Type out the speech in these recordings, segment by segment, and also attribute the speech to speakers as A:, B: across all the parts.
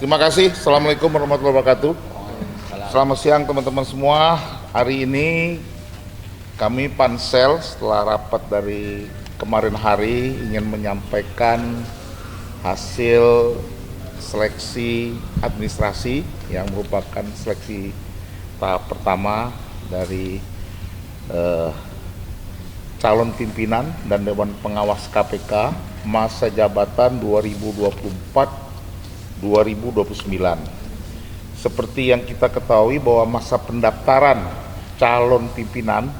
A: Terima kasih. Assalamualaikum warahmatullahi wabarakatuh. Selamat siang teman-teman semua. Hari ini kami Pansel setelah rapat dari kemarin hari ingin menyampaikan hasil seleksi administrasi yang merupakan seleksi tahap pertama dari calon pimpinan dan Dewan Pengawas KPK masa jabatan 2024-2029. Seperti yang kita ketahui bahwa masa pendaftaran calon pimpinan,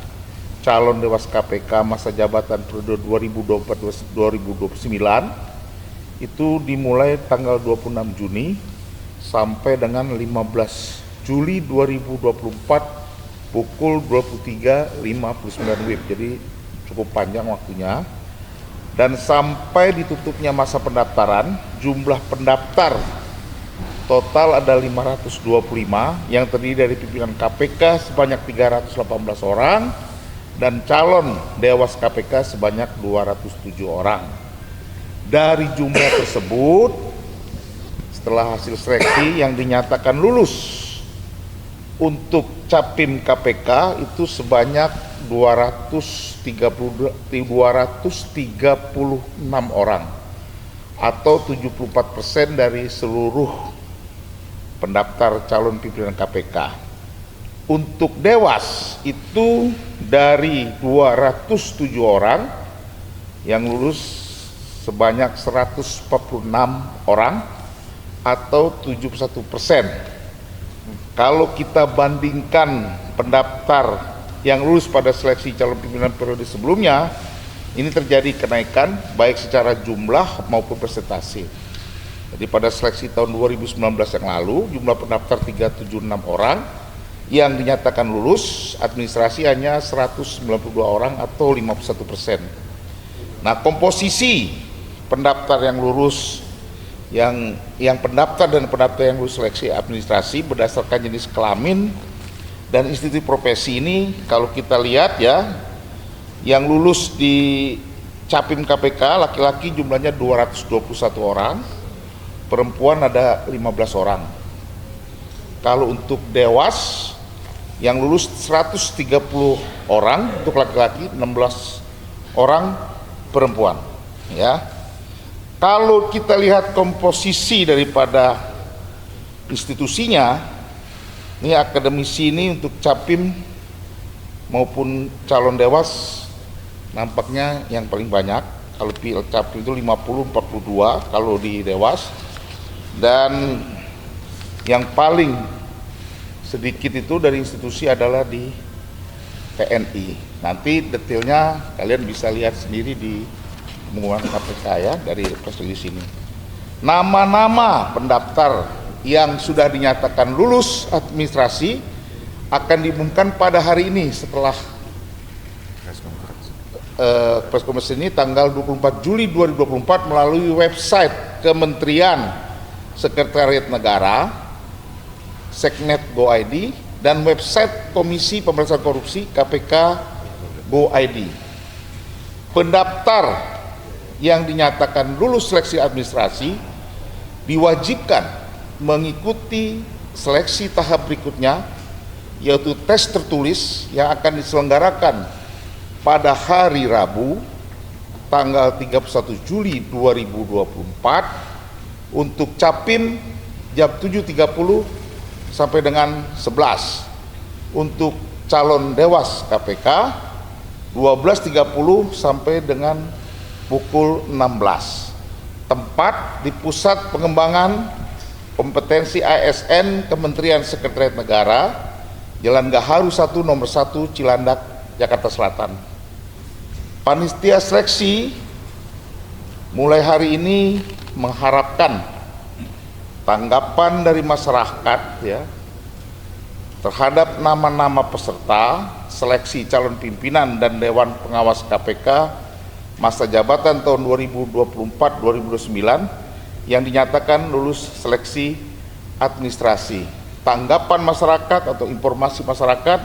A: calon Dewas KPK masa jabatan periode 2024-2029 itu dimulai tanggal 26 Juni sampai dengan 15 Juli 2024 pukul 23.59 WIB. Jadi cukup panjang waktunya. Dan sampai ditutupnya masa pendaftaran, jumlah pendaftar total ada 525 yang terdiri dari pimpinan KPK sebanyak 318 orang dan calon Dewas KPK sebanyak 207 orang. Dari jumlah tersebut, setelah hasil seleksi yang dinyatakan lulus untuk Capim KPK itu sebanyak 236 orang atau 74% dari seluruh pendaftar calon pimpinan KPK. Untuk Dewas itu dari 207 orang yang lulus sebanyak 146 orang atau 71%. Kalau kita bandingkan pendaftar yang lulus pada seleksi calon pimpinan periode sebelumnya, ini terjadi kenaikan baik secara jumlah maupun persentase. Jadi pada seleksi tahun 2019 yang lalu, jumlah pendaftar 376 orang, yang dinyatakan lulus administrasi hanya 192 orang atau 51%. Nah, komposisi pendaftar yang lulus, yang pendaftar dan pendaftar yang lulus seleksi administrasi berdasarkan jenis kelamin dan institusi profesi ini, kalau kita lihat ya, yang lulus di Capim KPK laki-laki jumlahnya 221 orang, perempuan ada 15 orang. Kalau untuk Dewas yang lulus 130 orang untuk laki-laki, 16 orang perempuan, ya. Kalau kita lihat komposisi daripada institusinya, ini akademisi ini untuk Capim maupun calon Dewas nampaknya yang paling banyak. Kalau Capim itu 50-42 kalau di Dewas, dan yang paling sedikit itu dari institusi adalah di TNI. Nanti detailnya kalian bisa lihat sendiri di pengumuman KPK ya, dari press release ini. Nama-nama pendaftar yang sudah dinyatakan lulus administrasi akan diumumkan pada hari ini setelah press conference ini tanggal 24 Juli 2024 melalui website Kementerian Sekretariat Negara, Seknet Go.id, dan website Komisi Pemberantasan Korupsi KPK Go.id. Pendaftar yang dinyatakan lulus seleksi administrasi diwajibkan mengikuti seleksi tahap berikutnya, yaitu tes tertulis yang akan diselenggarakan pada hari Rabu tanggal 31 Juli 2024 untuk Capim jam 7.30 sampai dengan 11, untuk calon Dewas KPK 12.30 sampai dengan pukul 16. Tempat di Pusat Pengembangan Kompetensi ASN Kementerian Sekretariat Negara, Jalan Gaharu 1 nomor 1 Cilandak, Jakarta Selatan. Panitia seleksi mulai hari ini mengharapkan tanggapan dari masyarakat ya terhadap nama-nama peserta seleksi calon pimpinan dan Dewan Pengawas KPK masa jabatan tahun 2024-2029 yang dinyatakan lulus seleksi administrasi. Tanggapan masyarakat atau informasi masyarakat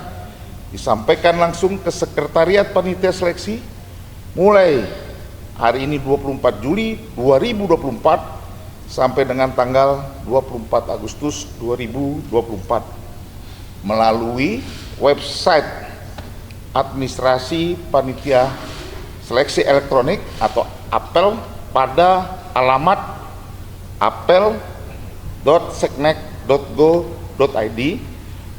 A: disampaikan langsung ke Sekretariat Panitia Seleksi mulai hari ini 24 Juli 2024 sampai dengan tanggal 24 Agustus 2024 melalui website administrasi panitia seleksi elektronik atau APEL pada alamat apel.seknek.go.id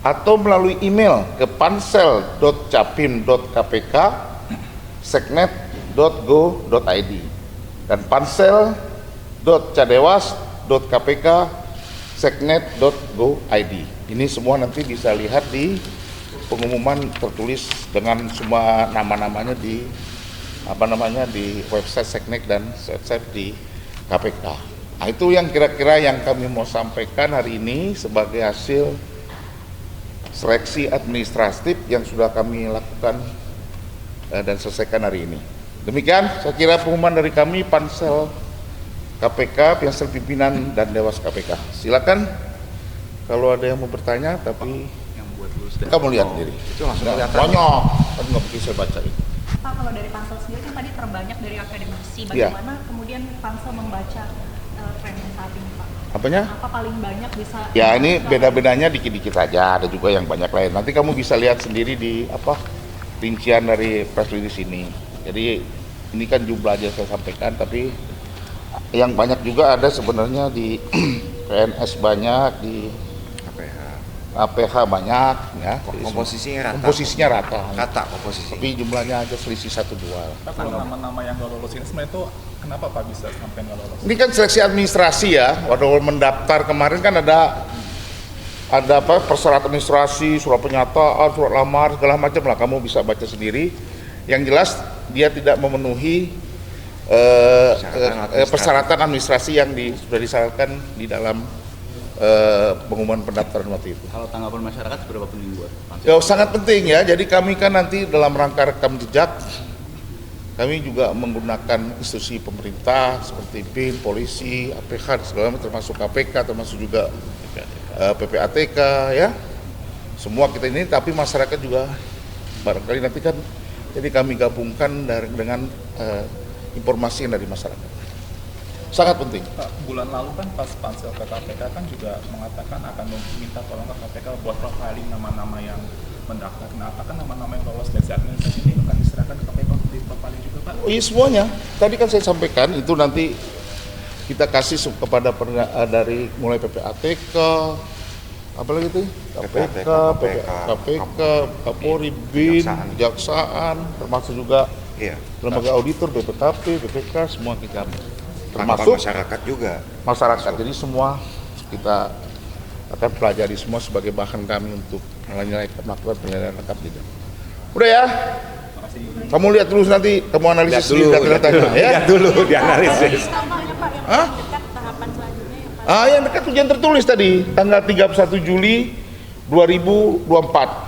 A: atau melalui email ke pansel.capim.kpk@seknet.go.id dan pansel.cadewas.kpk@seknet.go.id. Ini semua nanti bisa lihat di pengumuman tertulis dengan semua nama-namanya di di website Seknek dan website di KPK. Nah, itu yang kira-kira yang kami mau sampaikan hari ini sebagai hasil seleksi administratif yang sudah kami lakukan dan selesaikan hari ini. Demikian saya kira pengumuman dari kami Pansel KPK, Pansel Pimpinan dan Dewas KPK. Silakan kalau ada yang mau bertanya, tapi
B: yang buat lulus
A: kamu lihat sendiri.
B: Itu langsung kelihatan.
A: Banyak, kan nggak mungkin saya baca itu.
C: Pak, kalau dari Pansel sendiri kan tadi terbanyak dari akademisi, bagaimana kemudian Pansel membaca tren saat ini, Pak?
A: Apanya?
C: Apa paling banyak bisa?
A: Ya ini beda-bedanya dikit-dikit saja, ada juga yang banyak lain. Nanti kamu bisa lihat sendiri di rincian dari press release ini. Jadi ini kan jumlah aja saya sampaikan, tapi yang banyak juga ada sebenarnya di PNS banyak, di APH banyak, ya. Komposisinya rata.
B: Komposisi.
A: Tapi jumlahnya aja selisih 1-2.
D: Kalau nama-nama yang nggak lolos ini sebenarnya itu kenapa Pak bisa sampai nggak lolos?
A: Ini kan seleksi administrasi ya. Waktu mendaftar kemarin kan ada persyaratan administrasi, surat pernyataan, surat lamar, segala macam lah. Kamu bisa baca sendiri. Yang jelas dia tidak memenuhi persyaratan administrasi yang sudah disyaratkan di dalam pengumuman pendaftaran waktu itu.
B: Kalau tanggapan masyarakat seberapa penting buat Pansel?
A: Ya, sangat penting ya. Jadi kami kan nanti dalam rangka rekam jejak, kami juga menggunakan institusi pemerintah seperti BIN, polisi, APH, segala macam, termasuk KPK, termasuk juga PPATK ya. Semua kita ini, tapi masyarakat juga barangkali nanti kan, jadi kami gabungkan dengan informasi yang dari masyarakat. Sangat penting.
D: Pak, bulan lalu kan pas Pansel ke KPK kan juga mengatakan akan meminta tolong ke KPK buat profiling nama-nama yang mendaftar. Nah, apakah nama-nama yang lolos seleksi administrasi ini akan diserahkan ke KPK untuk diprofiling juga, Pak?
A: Oh iya, semuanya. Tadi kan saya sampaikan itu nanti kita kasih kepada dari mulai PPATK, apalagi itu KPK, Kapolri, BIN, Kejaksaan, termasuk juga lembaga auditor, BPKP, BPK, semua kita termasuk
B: masyarakat juga.
A: Masyarakat. Jadi semua kita akan pelajari semua sebagai bahan kami untuk melakukan penilaian lengkap gitu. Udah ya? Kamu lihat terus nanti, kamu analisis dulu data-datanya ya.
B: Lihat dulu dianalisis.
C: Contohnya Pak, yang
A: Hah?
C: dekat tahapan selanjutnya ya Pak?
A: Yang dekat ujian tertulis tadi, tanggal 31 Juli 2024.